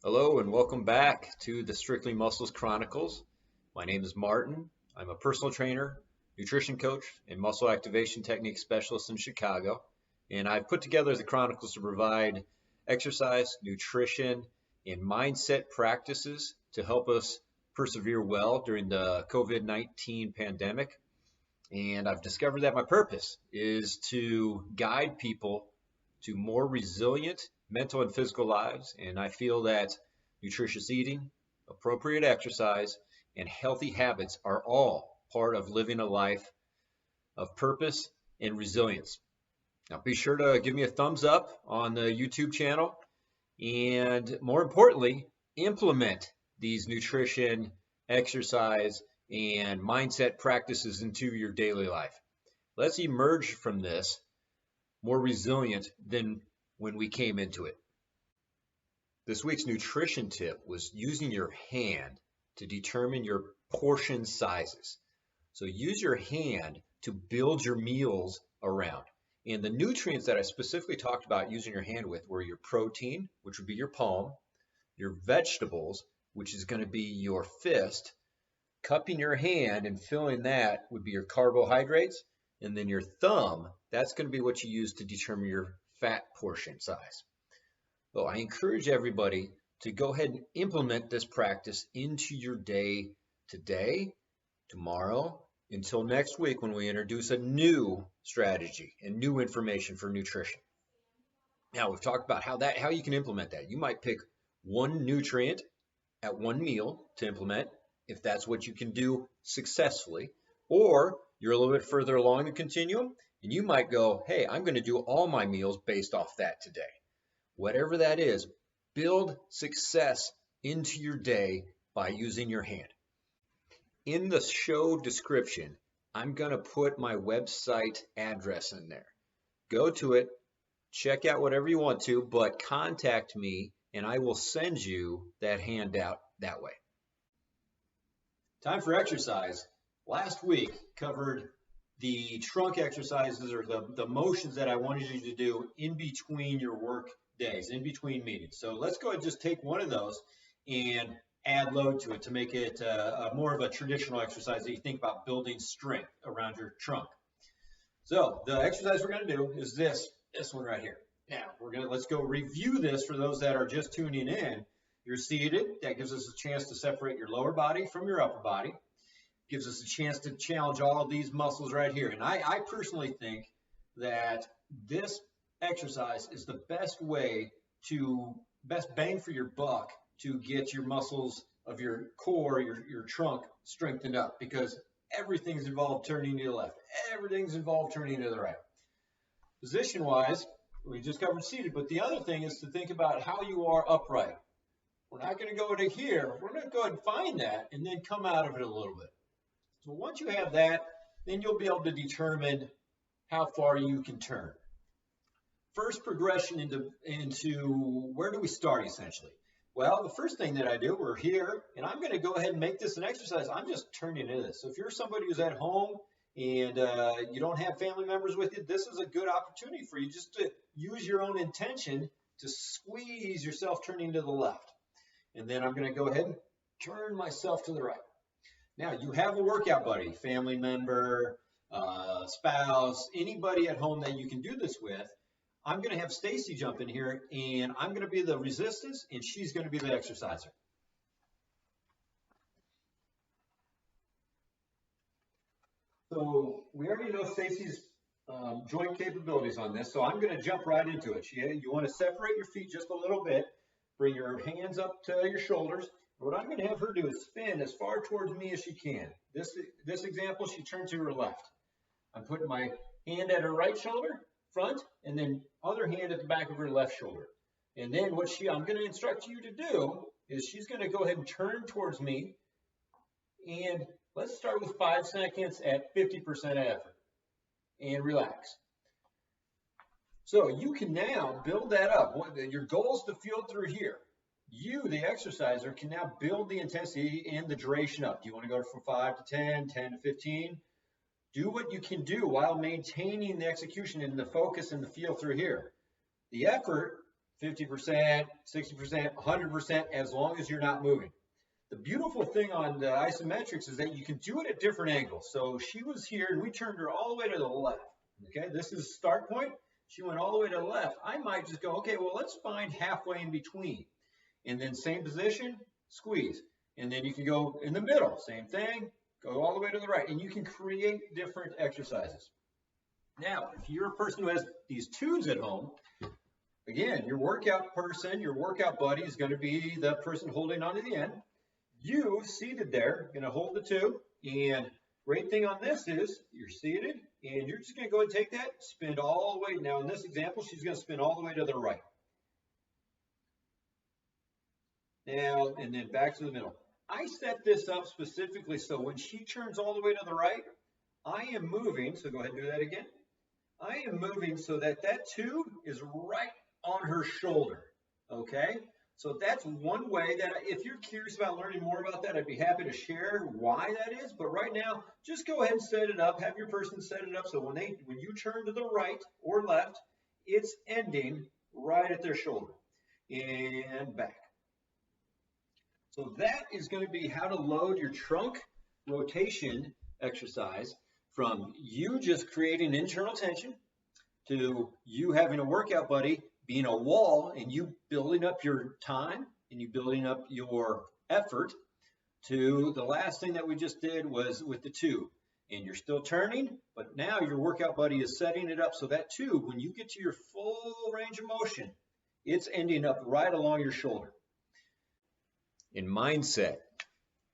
Hello and welcome back to the Strictly Muscles Chronicles. My name is Martin. I'm a personal trainer, nutrition coach, and muscle activation technique specialist in Chicago. And I've put together the Chronicles to provide exercise, nutrition, and mindset practices to help us persevere well during the COVID-19 pandemic. And I've discovered that my purpose is to guide people to more resilient mental and physical lives. And I feel that nutritious eating, appropriate exercise, and healthy habits are all part of living a life of purpose and resilience. Now, be sure to give me a thumbs up on the YouTube channel. And more importantly, implement these nutrition, exercise, and mindset practices into your daily life. Let's emerge from this more resilient than when we came into it. This week's nutrition tip was using your hand to determine your portion sizes. So use your hand to build your meals around. And the nutrients that I specifically talked about using your hand with were your protein, which would be your palm, your vegetables, which is going to be your fist. Cupping your hand and filling that would be your carbohydrates. And then your thumb, that's going to be what you use to determine your fat portion size. So I encourage everybody to go ahead and implement this practice into your day today, tomorrow, until next week when we introduce a new strategy and new information for nutrition. Now we've talked about how you can implement that. You might pick one nutrient at one meal to implement if that's what you can do successfully, or you're a little bit further along the continuum and you might go, hey, I'm going to do all my meals based off that today. Whatever that is, build success into your day by using your hand. In the show description, I'm going to put my website address in there. Go to it, check out whatever you want to, but contact me and I will send you that handout that way. Time for exercise. Last week covered the trunk exercises or the motions that I wanted you to do in between your work days, in between meetings. So let's go ahead and just take one of those and add load to it to make it more of a traditional exercise that you think about building strength around your trunk. So the exercise we're going to do is this one right here. Now let's go review this for those that are just tuning in. You're seated. That gives us a chance to separate your lower body from your upper body. Gives us a chance to challenge all of these muscles right here. And I personally think that this exercise is the best bang for your buck to get your muscles of your core, your trunk strengthened up, because everything's involved turning to the left. Everything's involved turning to the right. Position wise, we just covered seated, but the other thing is to think about how you are upright. We're not going to go to here. We're going to go ahead and find that and then come out of it a little bit. So once you have that, then you'll be able to determine how far you can turn. First progression into where do we start essentially? Well, the first thing that I do, we're here, and I'm going to go ahead and make this an exercise. I'm just turning into this. So if you're somebody who's at home and you don't have family members with you, this is a good opportunity for you just to use your own intention to squeeze yourself turning to the left. And then I'm going to go ahead and turn myself to the right. Now, you have a workout buddy, family member, spouse, anybody at home that you can do this with. I'm going to have Stacy jump in here, and I'm going to be the resistance, and she's going to be the exerciser. So we already know Stacy's joint capabilities on this, so I'm going to jump right into it. You want to separate your feet just a little bit. Bring your hands up to your shoulders. What I'm going to have her do is spin as far towards me as she can. This example, she turned to her left. I'm putting my hand at her right shoulder, front, and then other hand at the back of her left shoulder. And then I'm going to instruct you to do is she's going to go ahead and turn towards me. And let's start with 5 seconds at 50% effort. And relax. So you can now build that up. Your goal is to feel through here. You, the exerciser, can now build the intensity and the duration up. Do you want to go from 5 to 10, 10 to 15? Do what you can do while maintaining the execution and the focus and the feel through here. The effort 50%, 60%, 100%, as long as you're not moving. The beautiful thing on the isometrics is that you can do it at different angles. So she was here and we turned her all the way to the left. Okay, this is start point. She went all the way to the left. I might just go, okay, well, let's find halfway in between. And then same position, squeeze. And then you can go in the middle, same thing, go all the way to the right. And you can create different exercises. Now, if you're a person who has these tubes at home, again, your workout person, your workout buddy is going to be the person holding on to the end. You, seated there, going to hold the tube. And great thing on this is you're seated, and you're just going to go and take that, spin all the way. Now, in this example, she's going to spin all the way to the right. Now, and then back to the middle. I set this up specifically so when she turns all the way to the right, I am moving. So go ahead and do that again. I am moving so that that tube is right on her shoulder. Okay? So that's one way that if you're curious about learning more about that, I'd be happy to share why that is. But right now, just go ahead and set it up. Have your person set it up so when you turn to the right or left, it's ending right at their shoulder. And back. So that is going to be how to load your trunk rotation exercise from you just creating internal tension to you having a workout buddy being a wall and you building up your time and you building up your effort to the last thing that we just did was with the tube. And you're still turning, but now your workout buddy is setting it up so that tube, when you get to your full range of motion, it's ending up right along your shoulder. In mindset,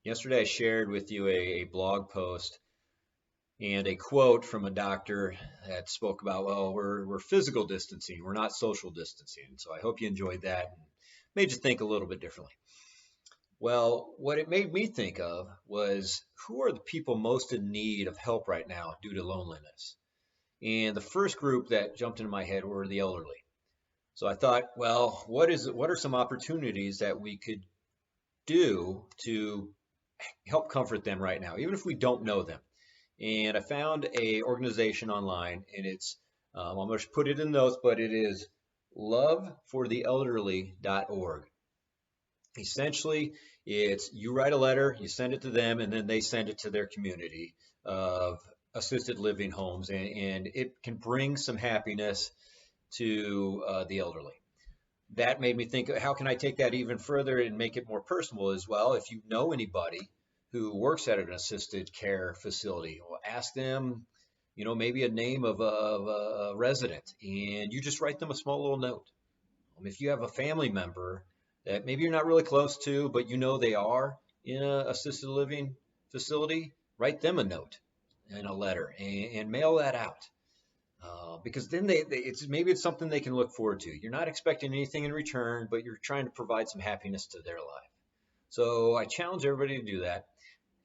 yesterday I shared with you a blog post and a quote from a doctor that spoke about, well, we're physical distancing, we're not social distancing. So I hope you enjoyed that and made you think a little bit differently. Well, what it made me think of was who are the people most in need of help right now due to loneliness? And the first group that jumped into my head were the elderly. So I thought, well, what are some opportunities that we could do to help comfort them right now, even if we don't know them? And I found a organization online, and it's I'm going to put it in notes, but it is lovefortheelderly.org. Essentially, it's you write a letter, you send it to them, and then they send it to their community of assisted living homes, and it can bring some happiness to the elderly. That made me think, how can I take that even further and make it more personal as well? If you know anybody who works at an assisted care facility, well, ask them, maybe a name of a resident, and you just write them a small little note. If you have a family member that maybe you're not really close to, but they are in an assisted living facility, write them a note and a letter and mail that out. Because then maybe it's something they can look forward to. You're not expecting anything in return, but you're trying to provide some happiness to their life. So I challenge everybody to do that.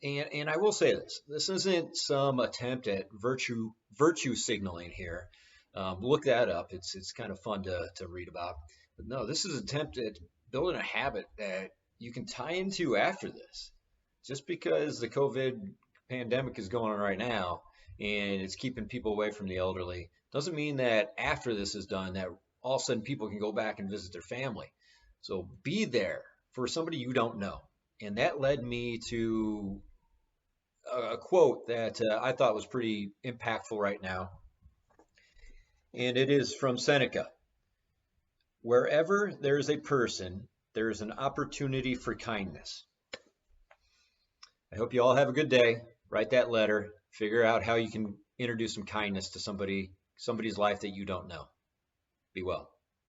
And I will say this isn't some attempt at virtue signaling here. Look that up. It's kind of fun to read about. But no, this is an attempt at building a habit that you can tie into after this. Just because the COVID pandemic is going on right now and it's keeping people away from the elderly, doesn't mean that after this is done, that all of a sudden people can go back and visit their family. So be there for somebody you don't know. And that led me to a quote that I thought was pretty impactful right now. And it is from Seneca. Wherever there is a person, there is an opportunity for kindness. I hope you all have a good day. Write that letter. Figure out how you can introduce some kindness to somebody's life that you don't know. Be well.